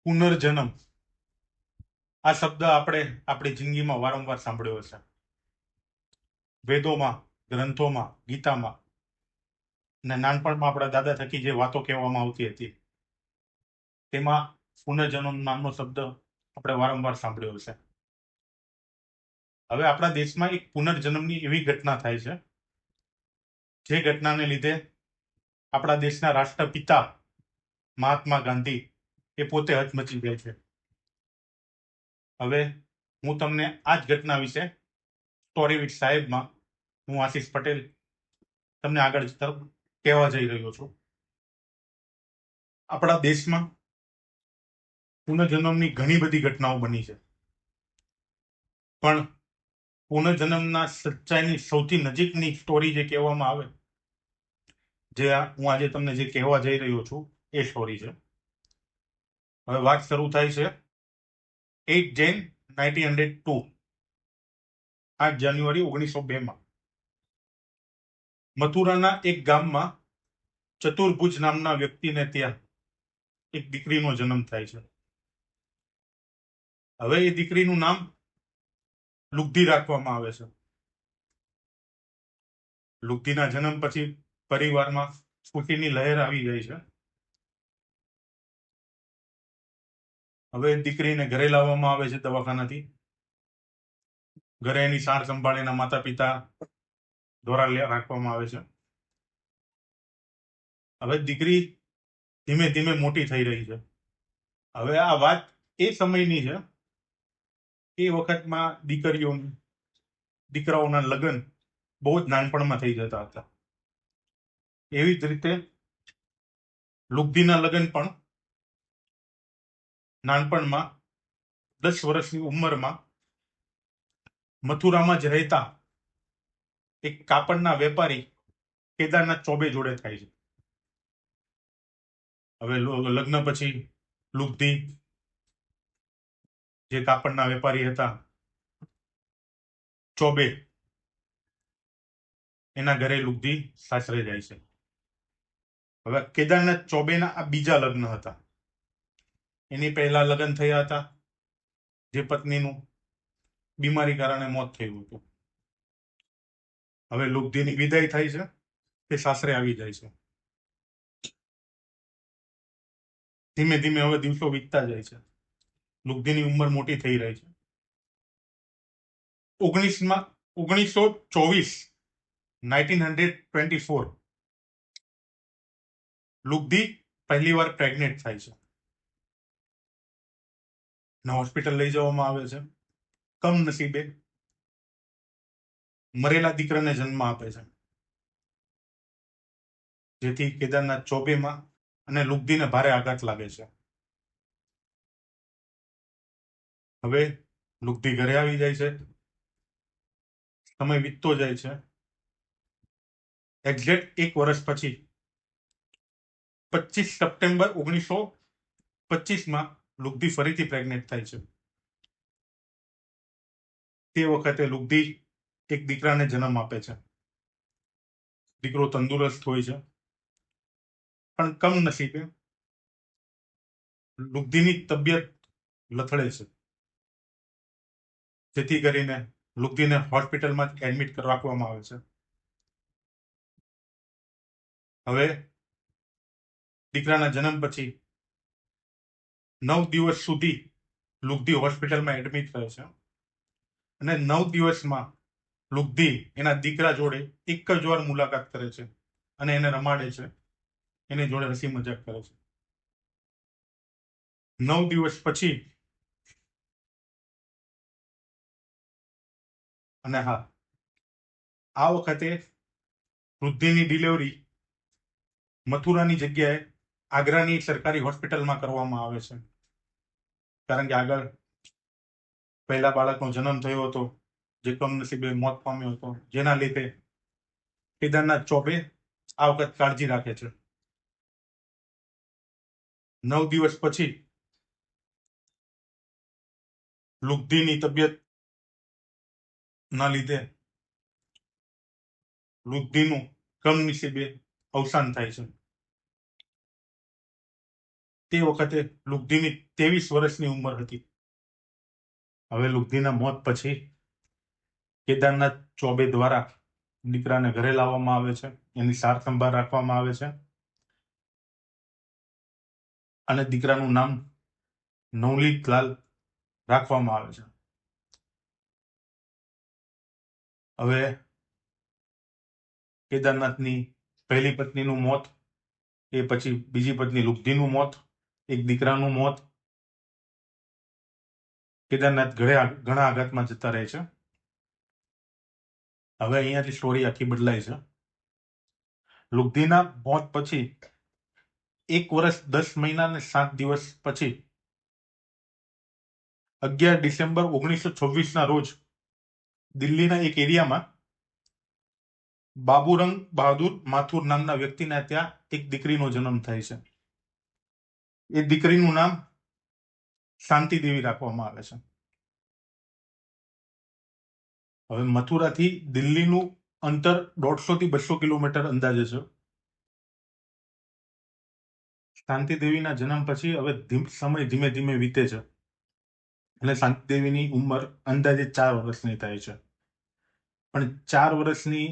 પુનર્જન્મ આ શબ્દ આપણે આપણી જિંદગીમાં વારંવાર સાંભળ્યો હશે. વેદોમાં, ગ્રંથોમાં, ગીતામાં અને નાનપણમાં આપણા દાદા થકી જે વાતો કહેવામાં આવતી હતી તેમાં પુનર્જન્મ નામનો શબ્દ આપણે વારંવાર સાંભળ્યો હશે. હવે આપણા દેશમાં એક પુનર્જન્મની એવી ઘટના થાય છે જે ઘટનાને લીધે આપણા દેશના રાષ્ટ્રપિતા મહાત્મા ગાંધી એ પોતે હચમચી જાય છે. હવે હું તમને આ જ ઘટના વિશે સ્ટોરી વિથ સાહેબમાં હું આશીષ પટેલ તમને આગળ તરફ કહેવા જઈ રહ્યો છું. આપણા દેશમાં પુનર્જન્મની ઘણી બધી ઘટનાઓ બની છે, પણ પુનર્જન્મના સચ્ચાઈની સૌથી નજીકની સ્ટોરી જે કહેવામાં આવે, જે હું આજે તમને જે કહેવા જઈ રહ્યો છું એ સ્ટોરી છે. હવે વાત શરૂ થાય છે 8 જૈન 1902, 8 જાન્યુઆરી 1902 મથુરાના એક ગામમાં ચતુર્ભુજ નામના વ્યક્તિને ત્યાં એક દીકરીનો જન્મ થાય છે. હવે એ દીકરીનું નામ લુગ્ધી રાખવામાં આવે છે. લુગ્ધીના જન્મ પછી પરિવારમાં ખુશીની લહેર આવી જાય છે. હવે દીકરીને ઘરે લાવવામાં આવે છે દવાખાનાથી. ઘરે એની સાર સંભાળ એના માતા પિતા દ્વારા રાખવામાં આવે છે. હવે દીકરી ધીમે ધીમે મોટી થઈ રહી છે. હવે આ વાત એ સમયની છે, એ વખતમાં દીકરાઓના લગ્ન બહુ જ નાનપણમાં થઈ જતા હતા. એવી જ રીતે લુગ્ધીના લગ્ન પણ નાનપણમાં 10 વર્ષની ઉંમરમાં મથુરામાં જ રહેતા એક કાપડના વેપારી કેદારનાથ ચોબે જોડે થાય છે. હવે લગ્ન પછી લુગ્ધી જે કાપડના વેપારી હતા ચોબે, એના ઘરે લુગ્ધી સાસરે જાય છે. હવે કેદારનાથ ચોબેના આ બીજા લગ્ન હતા. એની પહેલા લગ્ન થયા હતા, જે પત્નીનું બીમારી કારણે મોત થયું હતું. હવે લુગ્ધીની વિદાય થાય છે, તે સાસરે આવી જાય છે. ધીમે ધીમે હવે દિવસો વીતતા જાય છે. લુગ્ધીની ઉંમર મોટી થઈ રહી છે. 1924 લુગ્ધી પહેલી વાર પ્રેગ્નેન્ટ થાય છે. હોસ્પિટલ લઈ જવામાં આવે છે. કમનસીબે મરેલા દીકરાને જન્મ આપે છે, જેથી કેદારનાથ ચોબેમાં અને લુગ્ધીને ભારે આઘાત લાગે છે. હવે લુગ્ધી ઘરે આવી જાય છે. સમય વીતતો જાય છે. એક્ઝેક્ટ 1 વર્ષ પછી 25 સપ્ટેમ્બર 1925 લુગ્ધી ફરીથી પ્રેગ્નેન્ટ થાય છે. તે વખતે લુગ્ધી એક દીકરાને જન્મ આપે છે. દીકરો તંદુરસ્ત હોય છે, પણ કમનસીબે લુગ્ધીની તબિયત લથડે છે, જેથી કરીને લુગ્ધીને હોસ્પિટલમાં એડમિટ રાખવામાં આવે છે. હવે દીકરાના જન્મ પછી 9 દિવસ સુધી લુગ્ધી હોસ્પિટલમાં એડમિટ રહે છે, અને 9 દિવસમાં લુગ્ધી એના દીકરા જોડે એક જ વાર મુલાકાત કરે છે અને એને રમાડે છે, એની જોડે હસી મજાક કરે છે. 9 દિવસ પછી અને હા, આ વખતે વૃદ્ધિની ડિલિવરી મથુરાની જગ્યાએ આગ્રાની સરકારી હોસ્પિટલમાં કરવામાં આવે છે, કારણ કે આગળ પહેલા બાળકનો જન્મ થયો હતો, જે કમનસીબે મોત પામ્યો હતો, જેના લીધે કેદારનાથ ચોબે આ વખત કાળજી રાખે છે. 9 દિવસ પછી લુગ્ધીની તબિયત ના લીધે લુગ્ધીનું કમનસીબે અવસાન થાય છે. તે વખતે લુગધીની 23 વર્ષની ઉંમર હતી. હવે લુગધીના મોત પછી કેદારનાથ ચોબે દ્વારા દીકરાને ઘરે લાવવામાં આવે છે, એની સાર સંભાળ રાખવામાં આવે છે અને દીકરાનું નામ નવનીતલાલ રાખવામાં આવે છે. હવે કેદારનાથની પહેલી પત્નીનું મોત, એ પછી બીજી પત્ની લુગધીનું મોત, એક દીકરાનું મોત. કેદારનાથ ઘણા આઘાતમાં જતા રહે છે. હવે અહીંયાથી સ્ટોરી આખી બદલાય છે. લુગધીના મોત પછી 1 વર્ષ 10 મહિના અને 7 દિવસ પછી 11 ડિસેમ્બર 1926 ના રોજ દિલ્હીના એક એરિયામાં બાબુરંગ બહાદુર માથુર નામના વ્યક્તિના ત્યાં એક દીકરીનો જન્મ થાય છે. એ દીકરીનું નામ શાંતિ દેવી રાખવામાં આવે છે. હવે મથુરાથી દિલ્હીનું અંતર 150 થી 200 કિલોમીટર અંદાજે છે. શાંતિ દેવીના જન્મ પછી હવે સમય ધીમે ધીમે વીતે છે અને શાંતિ દેવીની ઉંમર અંદાજે 4 વર્ષની થાય છે. પણ 4 વર્ષની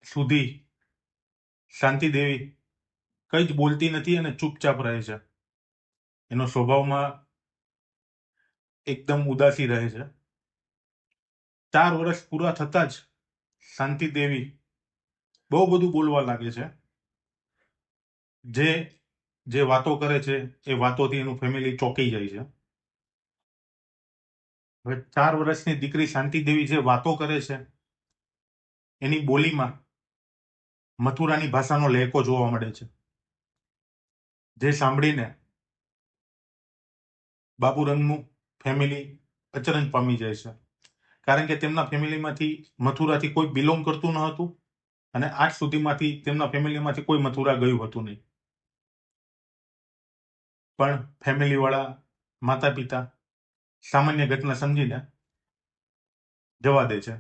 સુધી શાંતિ દેવી કઈ જ બોલતી નથી અને ચૂપચાપ રહે છે. એનો સ્વભાવમાં એકદમ ઉદાસી રહે છે. 4 વર્ષ પૂરા થતા જ શાંતિ દેવી બહુ બધું બોલવા લાગે છે. જે વાતો કરે છે એ વાતોથી એનું ફેમિલી ચોંકી જાય છે. હવે 4 વર્ષની દીકરી શાંતિ દેવી જે વાતો કરે છે એની બોલીમાં મથુરાની ભાષાનો લહેકો જોવા મળે છે, જે સાંભળીને બાબુરંગનું ફેમિલી અચરંજ પામી જાય છે. કારણ કે તેમના ફેમિલીમાંથી મથુરાથી કોઈ બિલોંગ કરતું ન હતું અને આજ સુધીમાંથી તેમના ફેમિલીમાંથી કોઈ મથુરા ગયું હતું નહીં. પણ ફેમિલીવાળા માતા પિતા સામાન્ય ઘટના સમજીને જવા દે છે.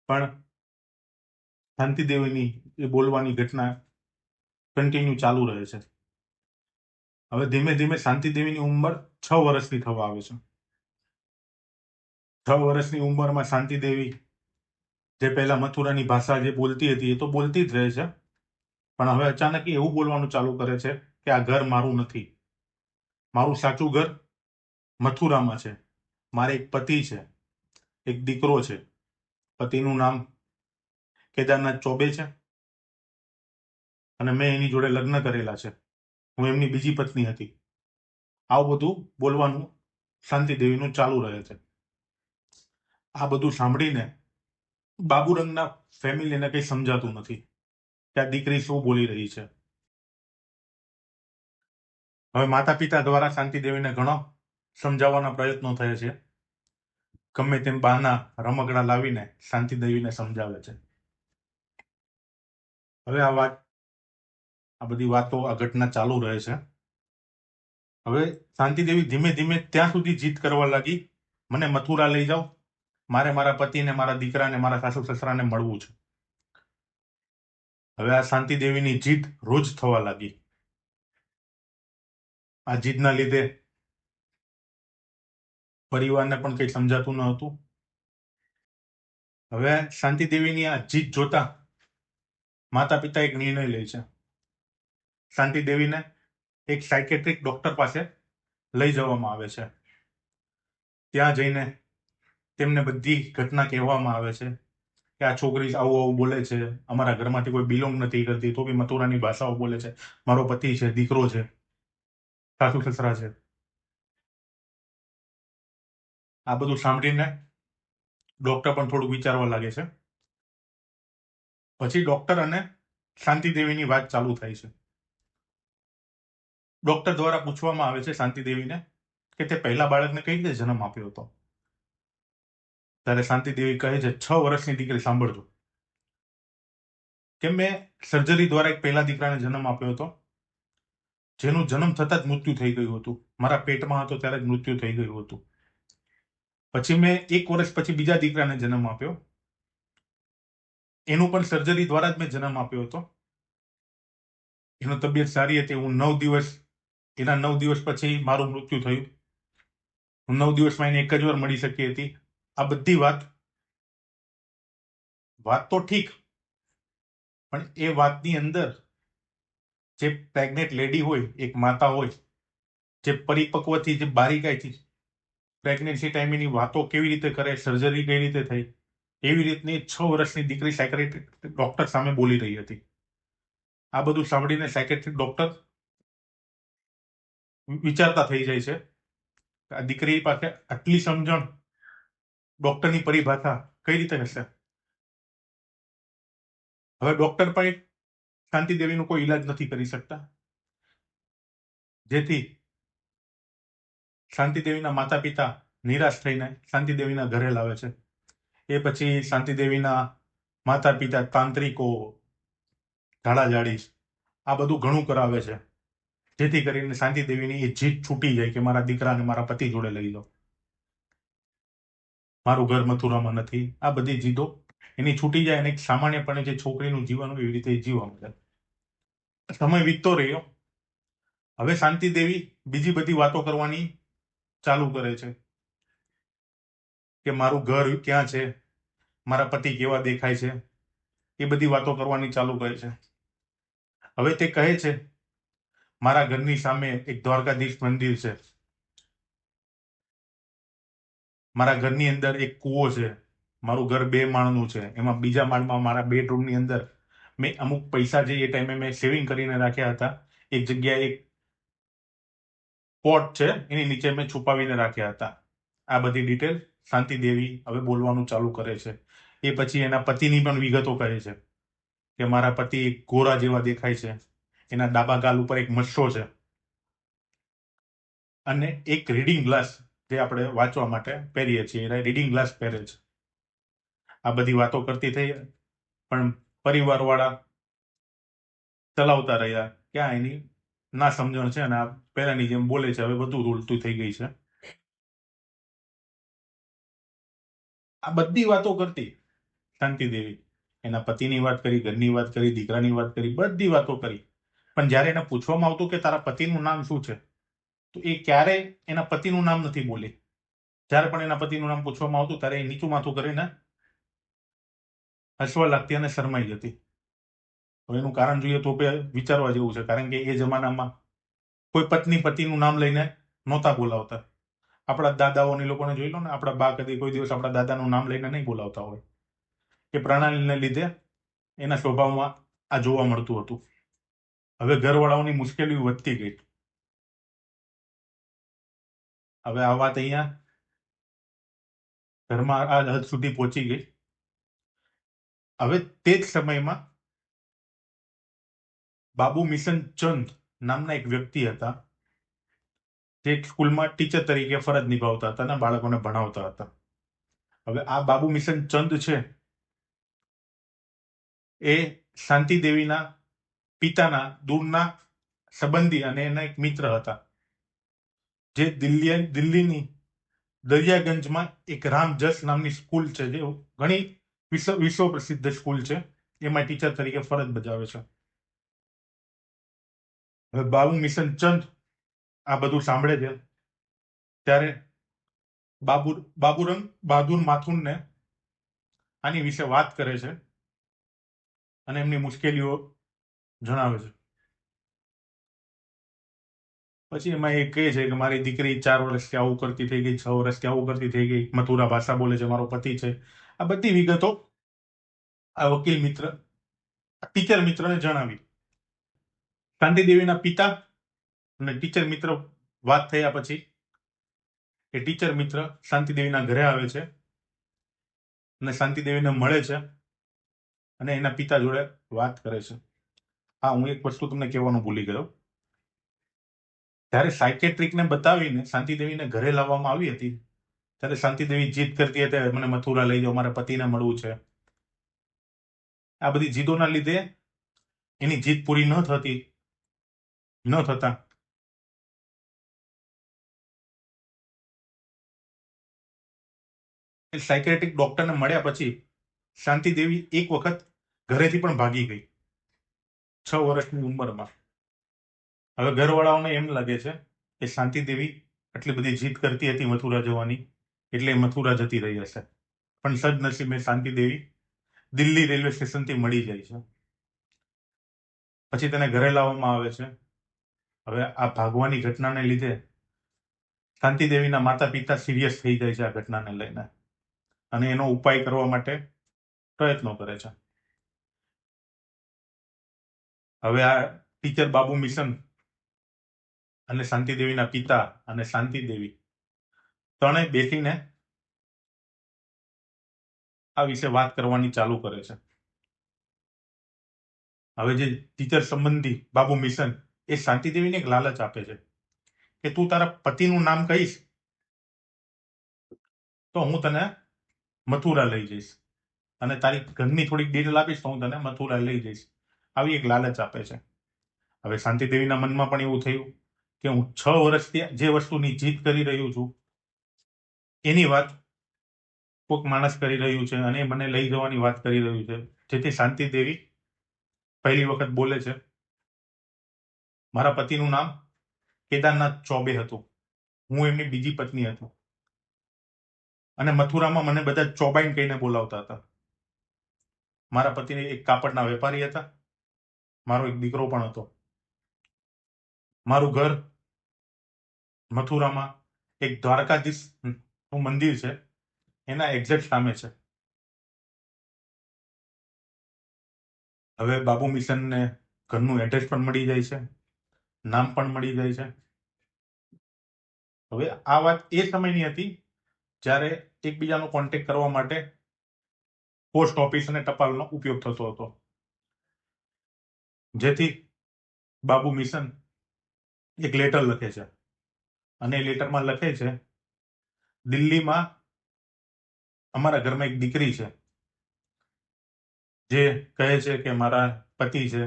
પણ શાંતિ દેવીની એ બોલવાની ઘટના કન્ટિન્યુ ચાલુ રહે છે. હવે ધીમે ધીમે શાંતિ દેવીની ઉંમર 6 વર્ષની થવા આવે છે. 6 વર્ષની ઉંમરમાં શાંતિ દેવી જે પહેલા મથુરાની ભાષા જે બોલતી હતી એ તો બોલતી જ રહે છે, પણ હવે અચાનક એવું બોલવાનું ચાલુ કરે છે કે આ ઘર મારું નથી, મારું સાચું ઘર મથુરામાં છે, મારે એક પતિ છે, એક દીકરો છે, પતિનું નામ કેદારનાથ ચોબે છે અને મેં એની જોડે લગ્ન કરેલા છે, હું એમની બીજી પત્ની હતી. આવું બધું બોલવાનું શાંતિ દેવીનું ચાલુ રહે છે. આ બધું સાંભળીને બાબુરંગના ફેમિલીને કંઈ સમજાતું નથી કે આ દીકરી શું બોલી રહી છે. હવે માતા પિતા દ્વારા શાંતિ દેવીને ઘણો સમજાવવાના પ્રયત્નો થયા છે. ગમે તેમ બહાના રમકડા લાવીને શાંતિ દેવીને સમજાવે છે. હવે આ બધી વાતો, આ ઘટના ચાલુ રહે છે. હવે શાંતિ દેવી ધીમે ધીમે ત્યાં સુધી જીદ કરવા લાગી, મને મથુરા લઈ જાઓ, મારે મારા પતિને, મારા દીકરાને, મારા સાસુ સસરાને મળવું છે. હવે આ શાંતિ દેવીની જીદ રોજ થવા લાગી. આ જીદના લીધે પરિવારને પણ કંઈ સમજાતું ન હતું. હવે શાંતિ દેવીની આ જીદ જોતા માતા પિતા એક નિર્ણય લે છે. શાંતિ દેવીને એક સાયકેટ્રિક ડોક્ટર પાસે લઈ જવામાં આવે છે. ત્યાં જઈને તેમને બધી ઘટના કહેવામાં આવે છે કે આ છોકરી આવું આવું બોલે છે, અમારા ઘરમાંથી કોઈ બિલોંગ નથી કરતી, તો બી મથુરાની ભાષાઓ બોલે છે, મારો પતિ છે, દીકરો છે, સાસુ સસરા છે. આ બધું સાંભળીને ડોક્ટર પણ થોડું વિચારવા લાગે છે. પછી ડોક્ટર અને શાંતિ દેવીની વાત ચાલુ થાય છે. ડોક્ટર દ્વારા પૂછવામાં આવે છે શાંતિ દેવીને કે તે પહેલા બાળકને કઈ રીતે જન્મ આપ્યો હતો. ત્યારે શાંતિ દેવી કહે છે, 6 વર્ષની દીકરી સાંભળજો કે મેં સર્જરી દ્વારા એક પહેલા દીકરાને જન્મ આપ્યો હતો, જેનું જન્મ થતાં જ મૃત્યુ થઈ ગયું હતું. મારા પેટમાં હતો ત્યારે જ મૃત્યુ થઈ ગયું હતું. પછી મેં 1 વર્ષ પછી બીજા દીકરાને જન્મ આપ્યો, એનું પણ સર્જરી દ્વારા જ મેં જન્મ આપ્યો હતો. એનો તબિયત સારી હતી, હું 9 દિવસ એના 9 દિવસ પછી મારું મૃત્યુ થયું. હું 9 દિવસમાં એને એક જ વાર મળી શકી હતી. આ બધી વાત તો ઠીક, પણ એ વાતની અંદર જે પ્રેગ્નેન્ટ લેડી હોય, એક માતા હોય, જે પરિપક્વથી જે બારીકાઈથી પ્રેગ્નન્સી ટાઈમ એની વાતો કેવી રીતે કરે, સર્જરી કઈ રીતે થઈ, એવી રીતની 6 વર્ષની દીકરી સાયકેટ્રિક ડોક્ટર સામે બોલી રહી હતી. આ બધું સાંભળીને સાયકેટ્રિક ડોક્ટર વિચારતા થઈ જાય છે કે આ દીકરી પાસે આટલી સમજણ, ડોક્ટરની પરિભાષા કઈ રીતે હશે. હવે ડોક્ટર પણ શાંતિદેવીનો કોઈ ઈલાજ નથી કરી શકતા, જેથી શાંતિદેવીના માતા પિતા નિરાશ થઈને શાંતિદેવીના ઘરે લાવે છે. એ પછી શાંતિદેવીના માતા પિતા તાંત્રિકો, ઝાડાઝાડી, આ બધું ઘણું કરાવે છે, જેથી કરીને શાંતિદેવીની એ જીદ છૂટી જાય કે મારા દીકરાને મારા પતિ જોડે લઈ લો, મારું ઘર મથુરામાં નથી. આ બધી જીદો એની છૂટી જાય અને સામાન્યપણે જે છોકરીનું જીવન હોય એવી રીતે જીવવા મળે. સમય વીતતો રહ્યો. હવે શાંતિદેવી બીજી બધી વાતો કરવાની ચાલુ કરે છે કે મારું ઘર ક્યાં છે, મારા પતિ કેવા દેખાય છે, એ બધી વાતો કરવાની ચાલુ કરે છે. હવે તે કહે છે મારા ઘરની સામે એક દ્વારકાધીશ મંદિર છે, મારા ઘરની અંદર એક કૂવો છે, મારું ઘર 2 માળનું છે, એમાં બીજા માળમાં મારા બેડરૂમની અંદર મેં અમુક પૈસા જે એ ટાઈમે મેં સેવિંગ કરીને રાખ્યા હતા, એક જગ્યાએ એક પોટ છે એની નીચે મેં છુપાવીને રાખ્યા હતા. આ બધી ડિટેલ શાંતિદેવી હવે બોલવાનું ચાલુ કરે છે. એ પછી એના પતિની પણ વિગતો કહે છે કે મારા પતિ ગોરા જેવા દેખાય છે, એના ડાબા ગાલ ઉપર એક મસ્સો છે અને એક રીડિંગ ગ્લાસ જે આપણે વાંચવા માટે પહેરીએ છીએ, એ રીડિંગ ગ્લાસ પહેરે છે. આ બધી વાતો કરતી થઈ, પણ પરિવારવાળા ચલાવતા રહ્યા. ક્યાં એની ના સમજણ છે અને આ પહેલાની જેમ બોલે છે. હવે બધું ઉલટું થઈ ગઈ છે. આ બધી વાતો કરતી શાંતિદેવી એના પતિની વાત કરી, ઘરની વાત કરી, દીકરાની વાત કરી, બધી વાતો કરી. પણ જ્યારે એને પૂછવામાં આવતું કે તારા પતિનું નામ શું છે, તો એ ક્યારે એના પતિનું નામ નથી બોલી. જ્યારે પણ એના પતિનું નામ પૂછવામાં આવતું ત્યારે એ નીચું માથું કરીને હસવા લાગતી અને શરમાઈ જતી. હવે એનું કારણ જોઈએ તો વિચારવા જેવું છે, કારણ કે એ જમાનામાં કોઈ પત્ની પતિનું નામ લઈને નહોતા બોલાવતા. આપણા દાદાઓની લોકોને જોઈ લો ને, આપણા બા કદી કોઈ દિવસ આપણા દાદાનું નામ લઈને નહીં બોલાવતા હોય. એ પ્રણાલીને લીધે એના સ્વભાવમાં આ જોવા મળતું હતું. હવે ઘરવાળાઓની મુશ્કેલીઓ વધતી ગઈ. હવે આ વાત અહીંયા ઘરમાં આ હદ સુધી પહોંચી ગઈ. હવે તે જ સમયમાં બાબુ મિશન ચંદ નામના એક વ્યક્તિ હતા, જે સ્કૂલમાં ટીચર તરીકે ફરજ નિભાવતા હતા અને બાળકોને ભણાવતા હતા. હવે આ બાબુ મિશન ચંદ છે એ શાંતિદેવીના પિતાના દૂરના સંબંધી અને એના એક મિત્ર હતા, જે દિલ્હીની દરિયાગંજમાં એક રામ જસ નામની સ્કૂલ છે, જે ઘણી વિશ્વ પ્રસિદ્ધ સ્કૂલ છે, એમાં ટીચર તરીકે ફરજ બજાવે છે. હવે બાબુ મિશન ચંદ આ બધું સાંભળે છે ત્યારે બાબુરંગ બહાદુર માથુરને આની વિશે વાત કરે છે અને એમની મુશ્કેલીઓ જણાવે છે. પછી એમાં એ કહે છે કે મારી દીકરી 4 વર્ષથી આવું કરતી થઈ ગઈ, 6 વર્ષથી આવું કરતી થઈ ગઈ, મથુરા ભાષા બોલે છે, મારો પતિ છે. આ બધી વિગતો આ વકીલ મિત્ર, ટીચર મિત્રને જણાવી. શાંતિદેવીના પિતા અને ટીચર મિત્ર વાત થયા પછી એ ટીચર મિત્ર શાંતિદેવીના ઘરે આવે છે અને શાંતિદેવીને મળે છે અને એના પિતા જોડે વાત કરે છે. હા, હું એક વસ્તુ તમને કહેવાનું ભૂલી ગયો. જ્યારે સાયકેટ્રિકને બતાવીને શાંતિદેવીને ઘરે લાવવામાં આવી હતી, ત્યારે શાંતિદેવી જીદ કરતી હતી મને મથુરા લઈ જાઓ, મારા પતિને મળવું છે. આ બધી જીદોના લીધે એની જીદ પૂરી ન થતા સાયકેટ્રિક ડોક્ટરને મળ્યા પછી શાંતિદેવી એક વખત ઘરેથી પણ ભાગી ગઈ 6 વર્ષની ઉંમરમાં. હવે ઘરવાળાઓને એમ લાગે છે કે શાંતિ દેવી આટલી બધી જીદ કરતી હતી મથુરા જવાની એટલે મથુરા જતી રહી હશે, પણ સદનસીબે શાંતિ દેવી દિલ્હી રેલવે સ્ટેશનથી મળી જાય છે. પછી તેને ઘરે લાવવામાં આવે છે. હવે આ ભાગવાની ઘટનાને લીધે શાંતિ દેવીના માતા પિતા સિરિયસ થઈ જાય છે આ ઘટનાને લઈને અને એનો ઉપાય કરવા માટે પ્રયત્નો કરે છે. હવે આ ટીચર બાબુ મિશન અને શાંતિ દેવીના પિતા અને શાંતિ દેવી ત્રણેય બેસીને આ વિશે વાત કરવાની ચાલુ કરે છે. હવે જે ટીચર સંબંધી બાબુ મિશન એ શાંતિ દેવીને એક લાલચ આપે છે કે તું તારા પતિનું નામ કહીશ તો હું તને મથુરા લઈ જઈશ અને તારી ઘરની થોડીક ડિટેલ આપીશ તો હું તને મથુરા લઈ જઈશ. આવી એક લાલચ આપે છે. હવે શાંતિ દેવીના મનમાં પણ એવું થયું કે હું 6 વર્ષથી જે વસ્તુની જીદ કરી રહ્યું છું એની વાત કોઈક માણસ કરી રહ્યું છે અને મને લઈ જવાની વાત કરી રહ્યું છે, જેથી શાંતિ દેવી પહેલી વખત બોલે છે, મારા પતિનું નામ કેદારનાથ ચોબે હતું, હું એમની બીજી પત્ની હતું અને મથુરામાં મને બધા ચોબાઈન કહીને બોલાવતા હતા. મારા પતિ એક કાપડના વેપારી હતા, મારો એક દીકરો પણ હતો. મારું ઘર મથુરામાં એક દ્વારકાધીશ નું મંદિર છે એના એક્ઝેક્ટ સામે છે. હવે બાબુ મિશનને ઘરનું એડ્રેસ પણ મળી જાય છે, નામ પણ મળી જાય છે. હવે આ વાત એ સમયની હતી જ્યારે એકબીજાનો કોન્ટેક્ટ કરવા માટે પોસ્ટ ઓફિસ અને ટપાલનો ઉપયોગ થતો હતો, જેથી બાબુ મિશન એક લેટર લખે છે અને એ લેટરમાં લખે છે, દિલ્હીમાં અમારા ઘરમાં એક દીકરી છે જે કહે છે કે મારા પતિ છે,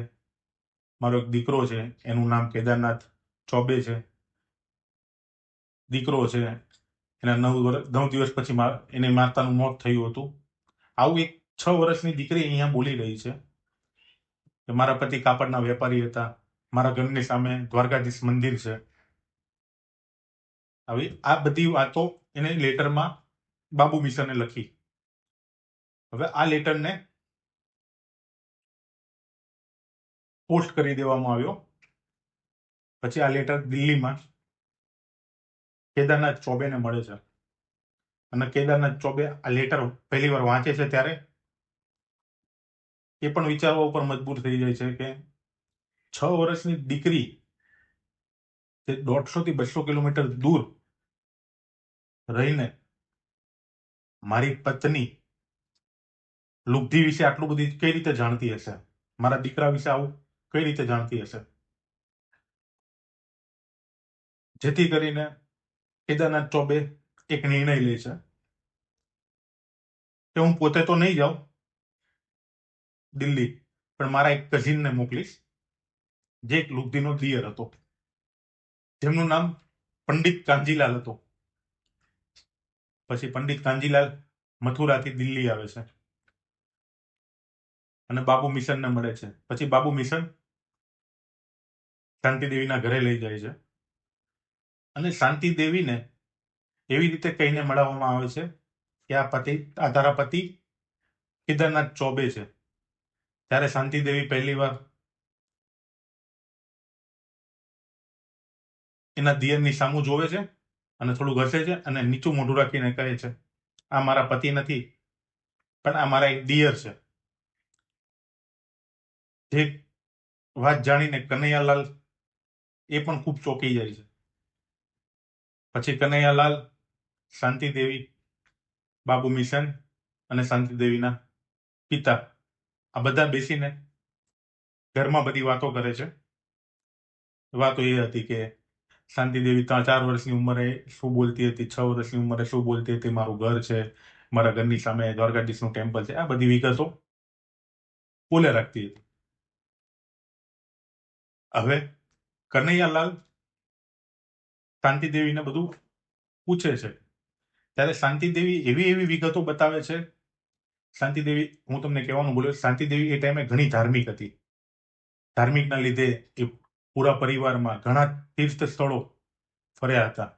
મારો એક દીકરો છે, એનું નામ કેદારનાથ ચોબે છે, દીકરો છે, એના 9 દિવસ પછી એને માતાનું મોત થયું હતું. આવું એક 6 વર્ષની દીકરી અહીંયા બોલી રહી છે કે મારા પતિ કાપડના વેપારી હતા, મારા ઘરની સામે દ્વારકાધીશ મંદિર છે. હવે આ બધી વાતો એને લેટરમાં બાબુ મિશને લખી. હવે આ લેટરને પોસ્ટ કરી દેવામાં આવ્યો. પછી આ લેટર દિલ્હીમાં કેદારનાથ ચોબેને મળે છે અને કેદારનાથ ચોબે આ લેટર પહેલી વાર વાંચે છે ત્યારે એ પણ વિચારવા ઉપર મજબૂર થઈ જાય છે કે 6 વર્ષની દીકરી જે 150 થી 200 કિલોમીટર દૂર રહીને મારી પત્ની લુબ્ધી વિશે આટલું બધી કઈ રીતે જાણતી હશે, મારા દીકરા વિશે આવું કઈ રીતે જાણતી હશે. જેથી કરીને કેદારનાથ ચોબે એક નિર્ણય લે છે કે હું પોતે તો નહીં જાઉં દિલ્હી, પણ મારા એક કઝિનને મોકલીશ જે એક લુબ્ધીનો દિયર હતો, જેમનું નામ પંડિત કાંજીલાલ હતું. પછી પંડિત કાંજીલાલ મથુરાથી દિલ્હી આવે છે અને બાબુ મિશનને મળે છે. પછી બાબુ મિશન શાંતિ દેવીના ઘરે લઈ જાય છે અને શાંતિ દેવીને એવી રીતે કહીને મળવામાં આવે છે કે આ તારા પતિ કેદારનાથ ચોબે છે. ત્યારે શાંતિ દેવી પહેલી વાર એના દિયરની સામું જોવે છે અને થોડું ઘસે છે અને નીચું મોઢું રાખીને કહે છે, આ મારા પતિ નથી, પણ આ મારા એક દિયર છે. જે વાત જાણીને કનૈયાલાલ એ પણ ખૂબ ચોંકી જાય છે. પછી કનૈયાલાલ, શાંતિ દેવી, બાબુ મિશન અને શાંતિ દેવીના પિતા આ બધા બેસીને ઘરમાં બધી વાતો કરે છે. વાતો એ હતી કે શાંતિ દેવી 4 વર્ષની ઉંમરે શું બોલતી હતી, 6 વર્ષની ઉંમરે શું બોલતી હતી, મારું ઘર છે, મારા ઘરની સામે દ્વારકાધીશનું ટેમ્પલ છે, આ બધી વિગતો બોલે રાખતી હતી. હવે કનૈયાલાલ શાંતિ દેવીને બધું પૂછે છે ત્યારે શાંતિ દેવી એવી વિગતો બતાવે છે. શાંતિ દેવી, હું તમને કહેવાનું બોલ્યો, શાંતિ દેવી એ ટાઈમે ઘણી ધાર્મિક હતી. ધાર્મિકના લીધે એ પૂરા પરિવારમાં ઘણા તીર્થ સ્થળો ફર્યા હતા.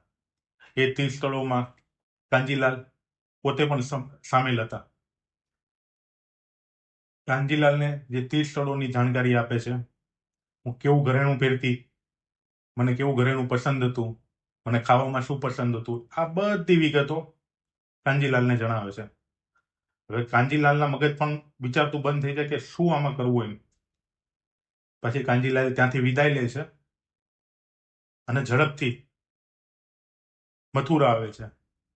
એ તીર્થ સ્થળોમાં કાંજીલાલ પોતે પણ સામેલ હતા. કાંજીલાલને જે તીર્થ સ્થળોની જાણકારી આપે છે, હું કેવું ઘરેણું પહેરતી, મને કેવું ઘરેણું પસંદ હતું, મને ખાવામાં શું પસંદ હતું, આ બધી વિગતો કાંજીલાલને જણાવે છે. હવે કાંજીલાલના મગજ પણ વિચારતું બંધ થઈ જાય કે શું આમાં કરવું એમ. પછી કાંજીલાલ ત્યાંથી વિદાય લે છે અને ઝડપથી મથુરા આવે છે.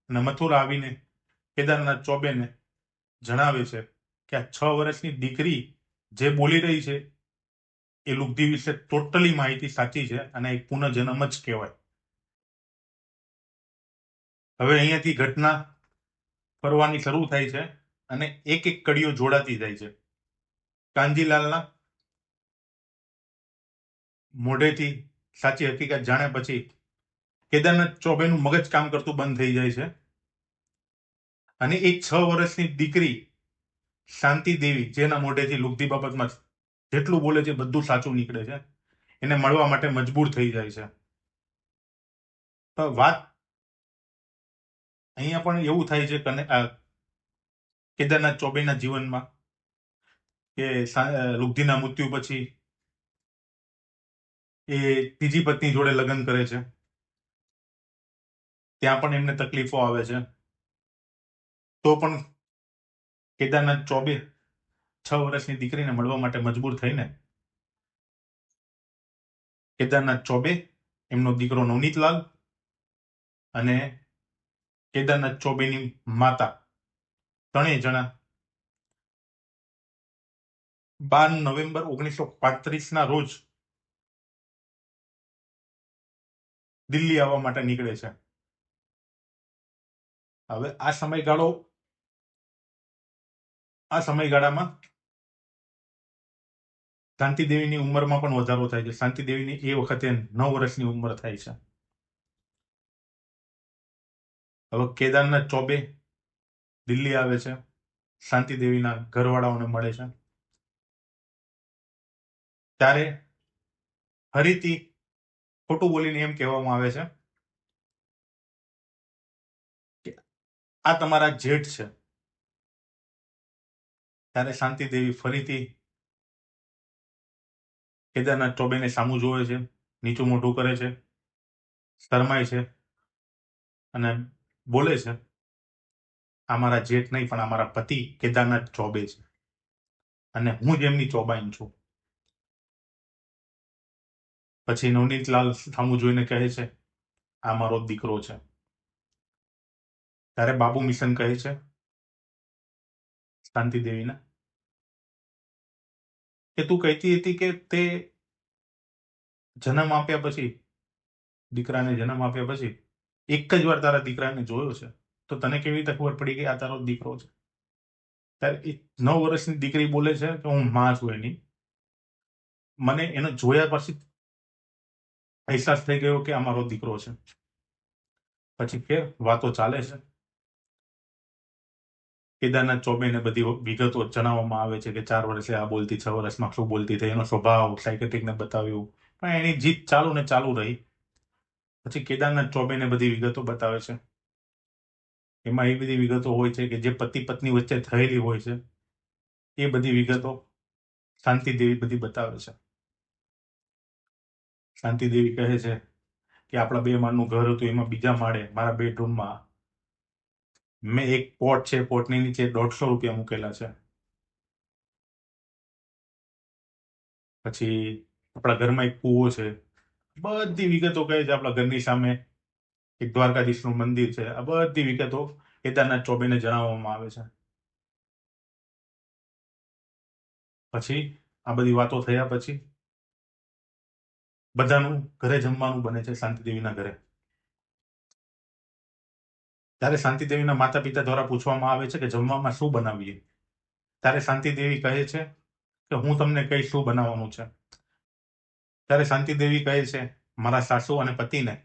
અને મથુરા આવીને કેદારનાથ ચોબેને જણાવે છે કે આ 6 વર્ષની દીકરી જે બોલી રહી છે એ લુગધી વિશે ટોટલી માહિતી સાચી છે અને એક પુનઃજન્મ જ કહેવાય. હવે અહીંયાથી ઘટના ફરવાની શરૂ થાય છે અને એક એક કડીઓ જોડાતી જાય છે. કાંજીલાલના મોઢેથી સાચી હકીકત જાણ્યા પછી કેદારનાથ ચોબેનું મગજ કામ કરતું બંધ થઈ જાય છે અને એ 6 વર્ષની દીકરી શાંતિ દેવી, જેના મોઢેથી લુગધી બાબતમાં જેટલું બોલે છે બધું સાચું નીકળે છે, એને મળવા માટે મજબૂર થઈ જાય છે. તો વાત અહીંયા પણ એવું થાય છે કેદારનાથ ચોબેના જીવનમાં કે લુગધીના મૃત્યુ પછી એ ત્રીજી પત્ની જોડે લગ્ન કરે છે. ત્યાં પણ એમને તકલીફો આવે છે. તો પણ કેદારનાથ ચોબે 6 વર્ષની દીકરીને મળવા માટે મજબૂર થઈને કેદારનાથ ચોબે, એમનો દીકરો નવનીતલાલ અને કેદારનાથ ચોબેની માતા ત્રણેય જણા 12 નવેમ્બર 1935 રોજ દિલ્હી આવવા માટે નીકળે છે. હવે આ સમયગાળામાં શાંતિદેવીની ઉંમરમાં પણ વધારો થાય છે. શાંતિદેવીની એ વખતે 9 વર્ષની ઉંમર થાય છે. હવે કેદારનાથ ચોબે દિલ્હી આવે છે, શાંતિદેવીના ઘરવાળાઓને મળે છે. ત્યારે ફરીથી ખોટું બોલીને એમ કહેવામાં આવે છે કે આ તમારા જેઠ છે. ત્યારે શાંતિદેવી ફરીથી કેદારનાથ ચોબેને સામું જોવે છે, નીચું મોઢું કરે છે, શરમાય છે અને બોલે છે, આ મારા જેઠ નહીં પણ અમારા પતિ કેદારનાથ ચોબે છે અને હું જ એમની ચોબાઈન છું. પછી નવનીતલાલ સામું જોઈને કહે છે, આ મારો દીકરો છે. ત્યારે બાબુ મિશન કહે છે શાંતિદેવીને કે તું કહેતી હતી કે તે જન્મ આપ્યા પછી, દીકરાને જન્મ આપ્યા પછી એક જ વાર તારા દીકરાને જોયો છે, તો તને કેવી રીતે ખબર પડી કે આ તારો દીકરો છે? ત્યારે 9 વર્ષની દીકરી બોલે છે કે હું માં છું એની, મને એને જોયા પછી અહેસાસ થઈ ગયો કે આ મારો દીકરો છે. પછી ફેર વાતો ચાલે છે. કેદારનાથ ચોબેને બધી વિગતો જણાવવામાં આવે છે કે 4 વર્ષે આ બોલતી, 6 વર્ષમાં શું બોલતી થઈ, એનો સ્વભાવ સાયકેટ્રિકને બતાવ્યું, પણ એની જીત ચાલુ ને ચાલુ રહી. પછી કેદારનાથ ચોબેને બધી વિગતો બતાવે છે. એમાં એ બધી વિગતો હોય છે કે જે પતિ પત્ની વચ્ચે થયેલી હોય છે એ બધી વિગતો શાંતિદેવી બધી બતાવે છે. શાંતિદેવી કહે છે કે આપણા 2 માળનું ઘર હતું, એમાં બીજા માળે મારા બેડરૂમમાં મેં એક પોટ છે, પોટની નીચે 150 રૂપિયા મૂકેલા છે. પછી આપણા ઘરમાં એક કૂવો છે. બધી વિગતો કહે છે. આપણા ઘરની સામે એક દ્વારકાધીશનું મંદિર છે. આ બધી વિગતો કેદારનાથ ચોબેને જણાવવામાં આવે છે. પછી આ બધી વાતો થયા પછી બધાનું ઘરે જમવાનું બને છે શાંતિદેવીના ઘરે. ત્યારે શાંતિદેવીના માતા પિતા દ્વારા પૂછવામાં આવે છે કે જમવામાં શું બનાવીએ? ત્યારે શાંતિદેવી કહે છે કે હું તમને કહીશ શું બનાવવાનું છે. ત્યારે શાંતિદેવી કહે છે મારા સાસુ અને પતિને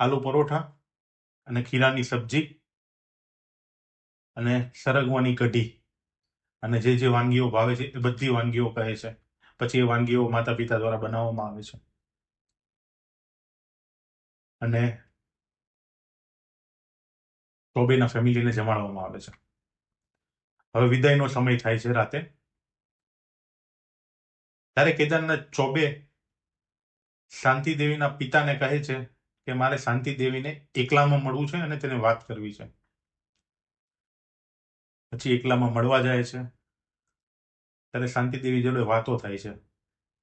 આલુ પરોઠા અને ખીરાની સબ્જી અને સરગવાની કઢી અને જે વાનગીઓ ભાવે છે એ બધી વાનગીઓ કહે છે. પછી એ વાનગીઓ માતા પિતા દ્વારા બનાવવામાં આવે છે અને ચોબેના ફેમિલીને જમાડવામાં આવે છે. હવે વિદાયનો સમય થાય છે રાતે. ત્યારે કેદારનાથ ચોબે શાંતિ દેવીના પિતાને કહે છે કે મારે શાંતિ દેવીને એકલામાં મળવું છે અને તેને વાત કરવી છે. પછી એકલામાં મળવા જાય છે. ત્યારે શાંતિ દેવી જોડે વાતો થાય છે.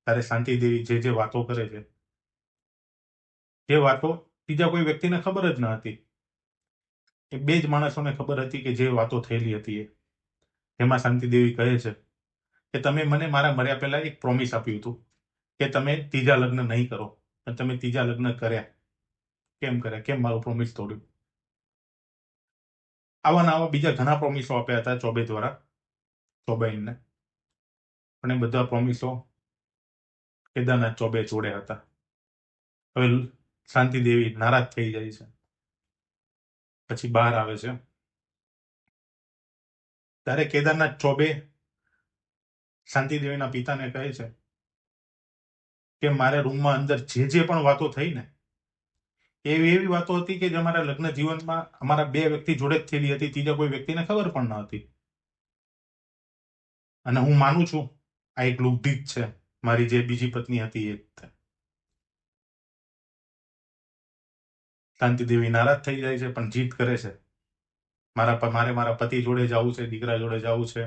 ત્યારે શાંતિ દેવી જે વાતો કરે છે જે વાતો બીજા કોઈ વ્યક્તિને ખબર જ ન હતી. એ બે જ માણસોને ખબર હતી કે જે વાતો થયેલી હતી એમાં શાંતિ દેવી કહે છે કે તમે મને મારા મર્યા પહેલા એક પ્રોમિસ આપ્યું હતું કે તમે ત્રીજા લગ્ન નહીં કરો, અને તમે ત્રીજા લગ્ન કર્યા. કેમ કર્યા? કેમ મારું પ્રોમિસ તોડ્યું? આવા બીજા ઘણા પ્રોમિસો આપ્યા હતા ચોબે દ્વારા ચોબેનને, પણ એ બધા પ્રોમિસો કેદારનાથ ચોબે જોડ્યા હતા. હવે શાંતિ દેવી નારાજ થઈ જાય છે. પછી બહાર આવે છે. ત્યારે કેદારનાથ ચોબે શાંતિ દેવીના પિતાને કહે છે કે મારા રૂમમાં અંદર જે પણ વાતો થઈ ને એવી વાતો હતી કે જે અમારા લગ્ન જીવનમાં અમારા બે વ્યક્તિ જોડે જ થયેલી હતી, ત્રીજા કોઈ વ્યક્તિને ખબર પણ ન હતી. અને હું માનું છું આ એક લુબ્ધિ જ છે, મારી જે બીજી પત્ની હતી એ. શાંતિ દેવી નારાજ થઈ જાય છે પણ જીત કરે છે. મારે મારા પતિ જોડે જવું છે, દીકરા જોડે જવું છે,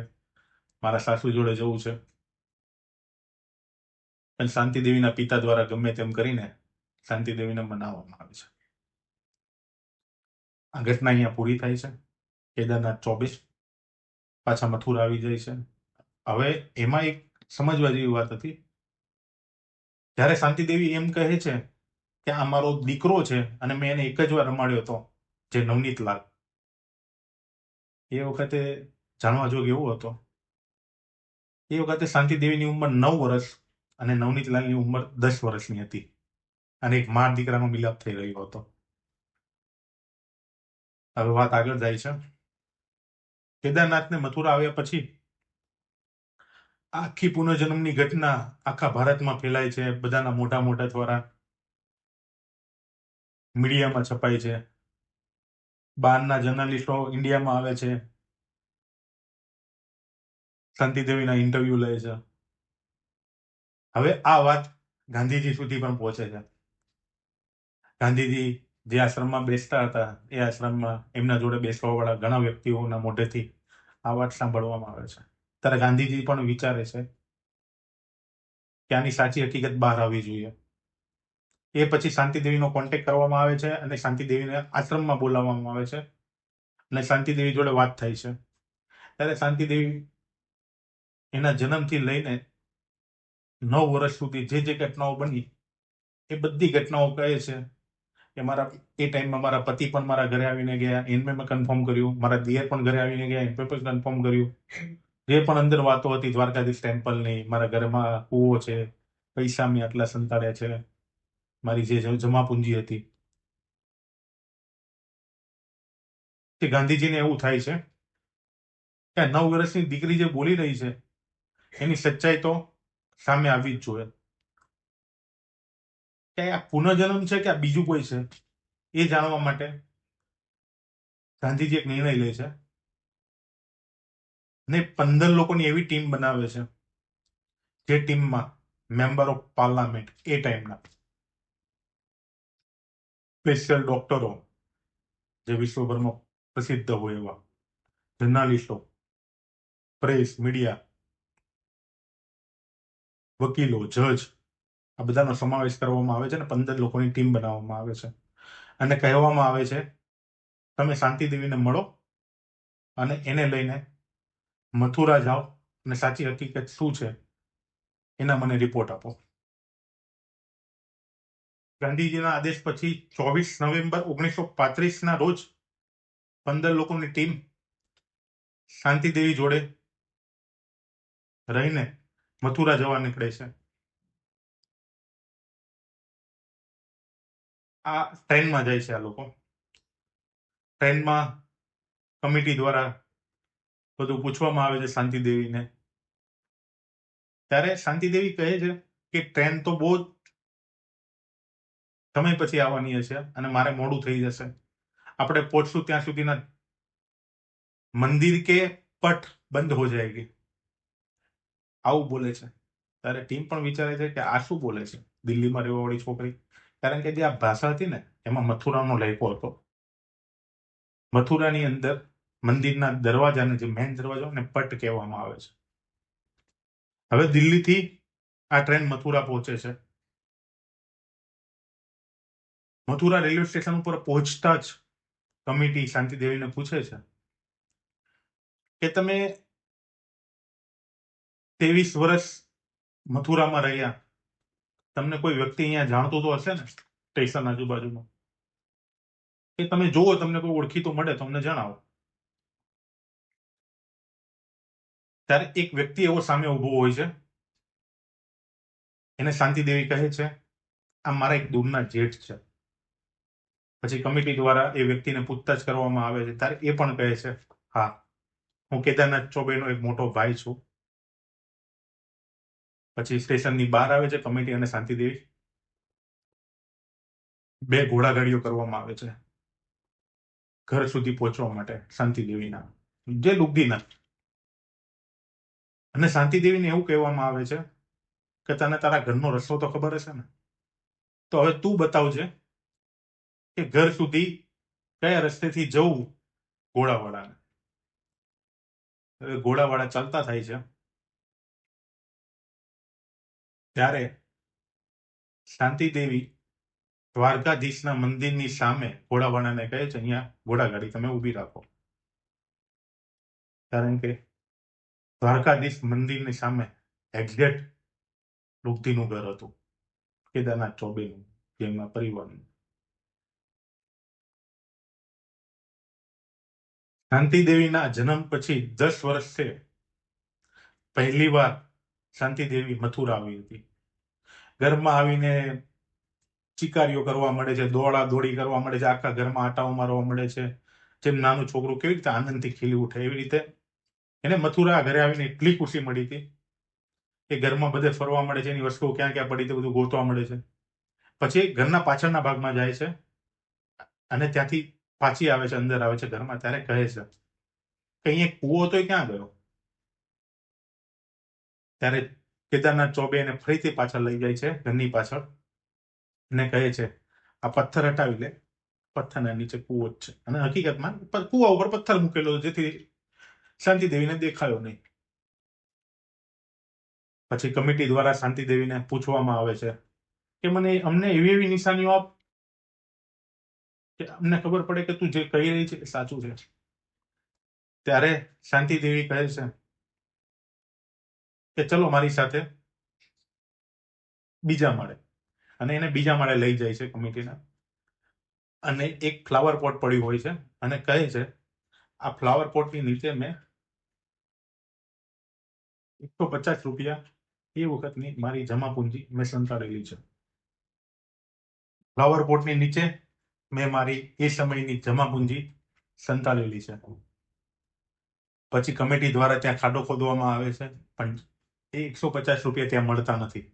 મારા સાસુ જોડે જવું છે. પણ શાંતિ દેવીના પિતા દ્વારા ગમે તેમ કરીને શાંતિ દેવીને મનાવવામાં આવે છે. આ ઘટના અહીંયા પૂરી થાય છે. કેદારનાથ ચોબે પાછા મથુરા આવી જાય છે. હવે એમાં એક સમજવા જેવી વાત હતી. જ્યારે શાંતિ દેવી એમ કહે છે કે આ મારો દીકરો છે અને મેં એને એક જ વાર રમાડ્યો હતો, જે નવનીત લાલ, એ વખતે જાણવા જોગ એવો હતો એ વખતે શાંતિ દેવીની ઉંમર 9 વર્ષ અને નવનીત લાલની ઉંમર 10 વર્ષની હતી, અને એક માર દીકરાનો મિલાપ થઈ રહ્યો હતો. હવે વાત આગળ જાય છે. કેદારનાથને મથુરા આવ્યા પછી આખી પુનર્જન્મની ઘટના આખા ભારતમાં ફેલાય છે, બધાના મોટા દ્વારા મીડિયામાં છપાય છે, બહારના જર્નલિસ્ટો ઇન્ડિયામાં આવે છે, શાંતિ દેવીના ઇન્ટરવ્યુ લે છે. હવે આ વાત ગાંધીજી સુધી પણ પહોંચે છે. ગાંધીજી જે આશ્રમમાં બેસતા હતા એ આશ્રમમાં એમના જોડે બેસવા વાળા ઘણા વ્યક્તિઓના મોઢેથી આ વાત સાંભળવામાં આવે છે. ત્યારે ગાંધીજી પણ વિચારે છે કે આની સાચી હકીકત બહાર આવવી જોઈએ. એ પછી શાંતિ દેવીનો કોન્ટેક્ટ કરવામાં આવે છે અને શાંતિ દેવીને આશ્રમમાં બોલાવવામાં આવે છે અને શાંતિ દેવી જોડે વાત થાય છે. ત્યારે શાંતિ દેવી એના જન્મથી લઈને 9 વર્ષ સુધી જે ઘટનાઓ બની એ બધી ઘટનાઓ કહે છે કે એ ટાઈમમાં મારા પતિ પણ મારા ઘરે આવીને ગયા, એમને મેં કન્ફર્મ કર્યું, મારા દિયર પણ ઘરે આવીને ગયા, એમને પણ કન્ફર્મ કર્યું. જે પણ અંદર વાતો હતી દ્વારકાધીશ ટેમ્પલની, મારા ઘરમાં કૂવો છે, પૈસા મેં આટલા સંતાડ્યા છે, મારી જે જમાપુંજી હતી. કે ગાંધીજીને એવું થાય છે કે 9 વર્ષની દીકરી જે બોલી રહી છે એની સચ્ચાઈ તો સામે આવી જ જોઈએ. કે આ પુનર્જન્મ છે કે આ બીજું કોઈ છે એ જાણવા માટે ગાંધીજી એક નિર્ણય લે છે ને 15 લોકોની એવી ટીમ બનાવે છે જે ટીમમાં મેમ્બર ઓફ પાર્લામેન્ટ એ ટાઈમના સ્પેશિયલ ડોક્ટરો જે વિશ્વભરમાં પ્રસિદ્ધ હોય એવા જર્નાલિસ્ટો, પ્રેસ, મીડિયા, વકીલો, જજ, આ બધાનો સમાવેશ કરવામાં આવે છે અને 15 લોકોની ટીમ બનાવવામાં આવે છે અને કહેવામાં આવે છે તમે શાંતિ દેવીને મળો અને એને લઈને મથુરા જાઓ અને સાચી હકીકત શું છે એના મને રિપોર્ટ આપો. ગાંધીજીના આદેશ પછી 24 નવેમ્બર 1935ના રોજ 15 લોકોની ટીમ શાંતિ દેવી જોડે રહીને મથુરા જવા નીકળે છે. આ ટ્રેનમાં જાય છે. આ લોકો ટ્રેનમાં કમિટી દ્વારા બધું પૂછવામાં આવે છે શાંતિ દેવીને ત્યારે શાંતિદેવી કહે છે કે ટ્રેન તો બહુ સમય પછી આવવાની હશે અને મારે મોડું થઈ જશે, આપણે પહોંચશું ત્યાં સુધીના મંદિર કે પટ બંધ હો જાયગી, આવું બોલે છે. ત્યારે ટીમ પણ વિચારે છે કે આ શું બોલે છે દિલ્હીમાં રહેવાવાળી છોકરી, કારણ કે જે આ ભાષા હતી ને એમાં મથુરાનો લહેકો હતો. મથુરાની અંદર મંદિરના દરવાજાને, જે મેન દરવાજો ને, પટ કહેવામાં આવે છે. હવે દિલ્હીથી આ ટ્રેન મથુરા પહોંચે છે. મથુરા રેલવે સ્ટેશન ઉપર પહોંચતા જ કમિટી શાંતિદેવીને પૂછે છે કે તમે 23 વર્ષ મથુરામાં રહ્યા, તમને કોઈ વ્યક્તિ અહીંયા જાણતું તો હશે ને સ્ટેશન આજુબાજુમાં, કે તમે જોવો તમને કોઈ ઓળખીતું મળે તો અમને જણાવો. ત્યારે એક વ્યક્તિ એવો સામે ઉભો હોય છે, એને શાંતિદેવી કહે છે આ મારા એક દૂરના જેઠ છે. પછી કમિટી દ્વારા એ વ્યક્તિને પૂછતાછ કરવામાં આવે છે, ત્યારે એ પણ કહે છે હા, હું કેદારનાથ ચોબેનો એક મોટો ભાઈ છું. પછી સ્ટેશનની બહાર આવે છે કમિટી અને શાંતિદેવી, 2 ઘોડાગાડીઓ કરવામાં આવે છે ઘર સુધી પહોંચવા માટે શાંતિદેવીના, જે લુગદીના. અને શાંતિદેવીને એવું કહેવામાં આવે છે કે તને તારા ઘરનો રસ્તો તો ખબર હશે ને, તો હવે તું બતાવજે કે ઘર સુધી કયા રસ્તેથી જવું ઘોડાવાળાને. ઘોડાવાળા ચાલતા થાય છે. ત્યારે શાંતિદેવી દ્વારકાધીશના મંદિરની સામે ઘોડાવાળાને કહે છે અહીંયા ઘોડાગાડી તમે ઊભી રાખો, કારણ કે દ્વારકાધીશ મંદિરની સામે એક્ઝેક્ટ લુગધીનું ઘર હતું, કેદારનાથ ચોબેનું, જેમના પરિવારનું. શાંતિદેવીના જન્મ પછી 10 વર્ષે પહેલી વાર શાંતિદેવી મથુરા આવી હતી. ઘરમાં આવીને ચિકારીઓ કરવા મળે છે, દોડા દોડી કરવા મળે છે, આખા ઘરમાં આટાઓ મારવા મળે છે. જેમ નાનું છોકરું કેવી રીતે આનંદથી ખીલી ઉઠે એવી રીતે એને મથુરા ઘરે આવીને એટલી ખુશી મળી હતી કે ઘરમાં બધે ફરવા મળે છે, એની વસ્તુઓ ક્યાં ક્યાં પડી તે બધું ગોતવા મળે છે. પછી ઘરના પાછળના ભાગમાં જાય છે અને ત્યાંથી પાછી આવે છે, અંદર આવે છે ઘરમાં. ત્યારે કહે છે કે અહીંયા કૂવો તો ક્યાં ગયો. ત્યારે કેદારનાથ ચોબે એને ફરીથી પાછળ લઈ જાય છે ઘરની પાછળ અને કહે છે આ પથ્થર હટાવી લે, પથ્થરના નીચે કૂવો જ છે. અને હકીકતમાં કૂવા ઉપર પથ્થર મૂકેલો જેથી શાંતિદેવીને દેખાયો નહીં. પછી કમિટી દ્વારા શાંતિદેવીને પૂછવામાં આવે છે કે અમને એવી એવી નિશાનીઓ આપ કે અમને ખબર પડે કે તું જે કહી રહી છે એ સાચું છે. ત્યારે શાંતિદેવી કહે છે કે ચલો મારી સાથે બીજા માળે, અને એને બીજા માળે લઈ જાય છે કમિટીના. અને એક ફ્લાવર પોટ પડ્યું હોય છે અને કહે છે આ ફ્લાવર પોટની નીચે મેં 150 રૂપિયા એ વખતની મારી જમા પૂંજી મેં સંતાડેલી છે. ફ્લાવર પોટની નીચે મેં મારી એ સમયની જમા પૂંજી સંતાડેલી છે. પછી કમિટી દ્વારા ત્યાં ખાડો ખોદવામાં આવે છે, પણ એ 150 રૂપિયા ત્યાં મળતા નથી.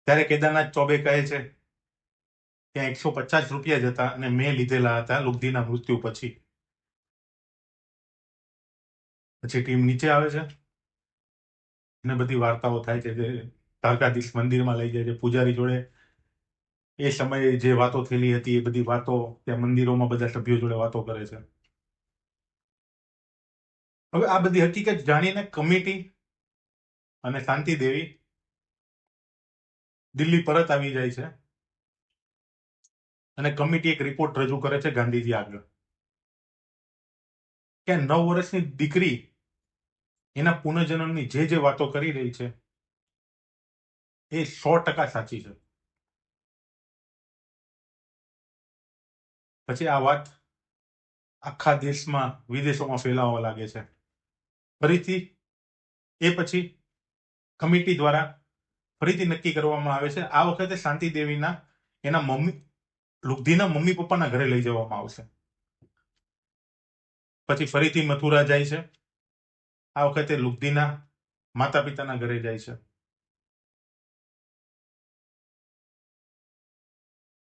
ત્યારે કેદારનાથ ચોબે કહે છે ત્યાં 150 રૂપિયા જ હતા અને મેં લીધેલા હતા લુગધીના મૃત્યુ પછી. પછી ટીમ નીચે આવે છે અને બધી વાર્તાઓ થાય છે, જે દ્વારકાધીશ મંદિરમાં લઈ જાય છે પૂજારી જોડે. એ સમયે જે વાતો થયેલી હતી એ બધી વાતો ત્યાં મંદિરોમાં બધા સભ્યો જોડે વાતો કરે છે. હવે આ બધી હકીકત જાણીને કમિટી અને શાંતિદેવી દિલ્હી પરત આવી જાય છે અને કમિટી એક રિપોર્ટ રજૂ કરે છે ગાંધીજી આગળ કે 9 વર્ષની દીકરી એના પુનર્જન્મની જે વાતો કરી રહી છે એ 100% સાચી છે. પછી આ વાત આખા દેશમાં વિદેશોમાં ફેલાવા લાગે છે. ફરીથી એ પછી કમિટી દ્વારા ફરીથી નક્કી કરવામાં આવે છે આ વખતે શાંતિદેવીના એના લુગધીના મમ્મી પપ્પાના ઘરે લઈ જવામાં આવશે. પછી ફરીથી મથુરા જાય છે. આ વખતે લુગધીના માતા પિતાના ઘરે જાય છે.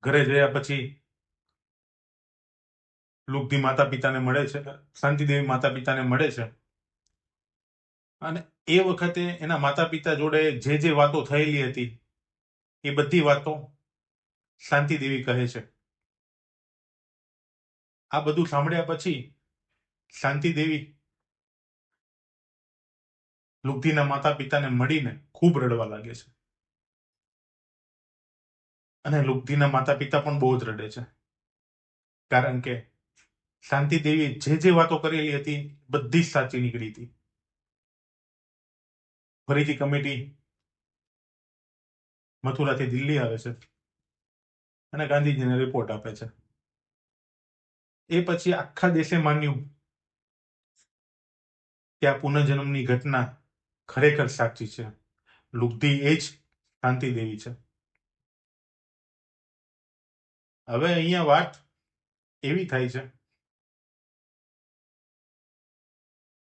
ઘરે જયા પછી લુબ્ધી માતા પિતાને મળે છે, શાંતિદેવી માતા પિતાને મળે છે. અને એ વખતે એના માતા પિતા જોડે જે વાતો થયેલી હતી એ બધી વાતો શાંતિદેવી કહે છે. આ બધું સાંભળ્યા પછી શાંતિદેવી લુબ્ધીના માતા પિતાને મળીને ખૂબ રડવા લાગે છે. અને લુબ્ધીના માતા પિતા પણ બહુ જ રડે છે, કારણ કે શાંતિદેવીએ જે વાતો કરેલી હતી બધી જ સાચી નીકળી હતી. ફરીથી કમિટી મથુરાથી દિલ્હી આવે છે અને ગાંધીજીને રિપોર્ટ આપે છે. એ પછી આખા દેશે માન્યું કે આ પુનર્જન્મની ઘટના ખરેખર સાચી છે. લુબ્ધી એ જ શાંતિદેવી છે. હવે અહીંયા વાત એવી થાય છે,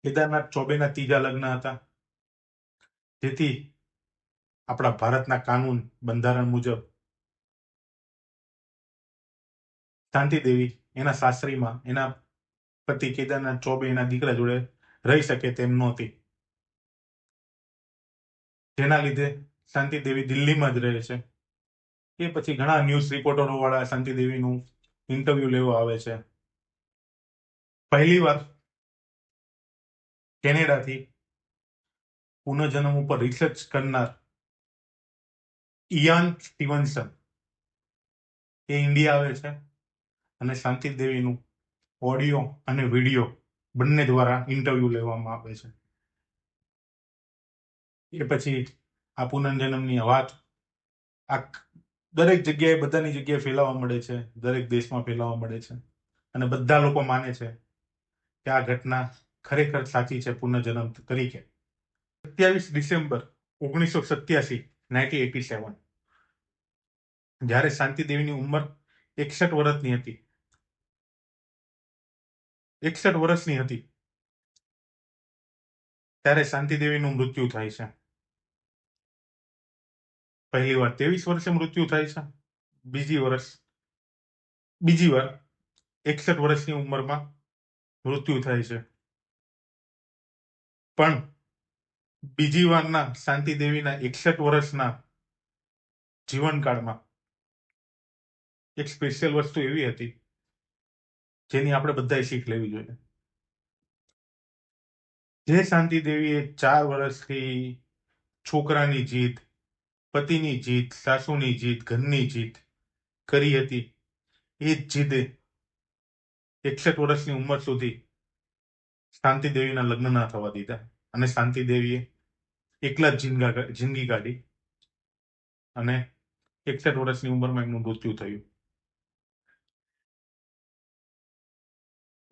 કેદારનાથ ચોબેના ત્રીજા લગ્ન હતા, જેથી આપણા ભારતના કાનૂન બંધારણ મુજબ શાંતિદેવી એના સાસરીમાં એના પતિ કેદારનાથ ચોબે એના દીકરા જોડે રહી શકે તેમ નહોતી. જેના લીધે શાંતિદેવી દિલ્હીમાં જ રહે છે. એ પછી ઘણા ન્યૂઝ રિપોર્ટરો વાળા શાંતિદેવીનું ઇન્ટરવ્યુ લેવા આવે છે. પહેલી વાર કેનેડાથી પુનર્જન્મ ઉપર રિસર્ચ કરનાર ઇયાન સ્ટીવન્સન એ ઇન્ડિયા આવે છે અને શાંતિદેવીનું ઓડિયો અને વિડીયો બંને દ્વારા ઇન્ટરવ્યુ લેવામાં આવે છે. એ પછી આ પુનર્જન્મની વાત દરેક જગ્યાએ બધાની જગ્યાએ ફેલાવા મળે છે, દરેક દેશમાં ફેલાવા મળે છે અને બધા લોકો માને છે કે આ ઘટના ખરેખર સાચી છે પુનર્જન્મ તરીકે. 27 ડિસેમ્બર 1987 1987 જ્યારે શાંતિદેવીની ઉંમર 61 વર્ષની હતી 61 વર્ષની હતી ત્યારે શાંતિદેવીનું મૃત્યુ થાય છે. પહેલી વાર 23 વર્ષે મૃત્યુ થાય છે, બીજી વાર 61 વર્ષની ઉંમરમાં મૃત્યુ થાય છે. પણ બીજી વારના શાંતિદેવીના 61 વર્ષના જીવનકાળમાં એક સ્પેશિયલ વસ્તુ એવી હતી જેની આપણે બધાએ શીખ લેવી જોઈએ. જે શાંતિદેવીએ 4 વર્ષથી છોકરાની જીત, પતિની જીત, સાસુની જીત, ઘરની જીત કરી હતી, એ જ જીતે 61 વર્ષની ઉંમર સુધી શાંતિદેવીના લગ્ન ના થવા દીધા અને શાંતિદેવીએ એકલા જ જિંદગી કાઢી અને 61 વર્ષની ઉંમરમાં એમનું મૃત્યુ થયું.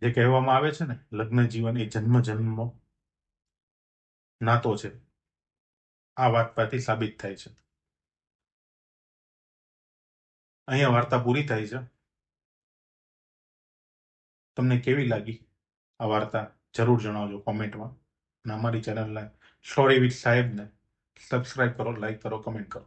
જે કહેવામાં આવે છે ને, લગ્ન જીવન એ જન્મ જન્મનો નાતો છે, આ વાત પરથી સાબિત થાય છે. અહીંયા વાર્તા પૂરી થાય છે. તમને કેવી લાગી આ વાર્તા જરૂર જણાવજો કોમેન્ટમાં અને અમારી ચેનલને સ્ટોરી વિથ સાહેબને સબસ્ક્રાઇબ કરો, લાઈક કરો, કમેન્ટ કરો.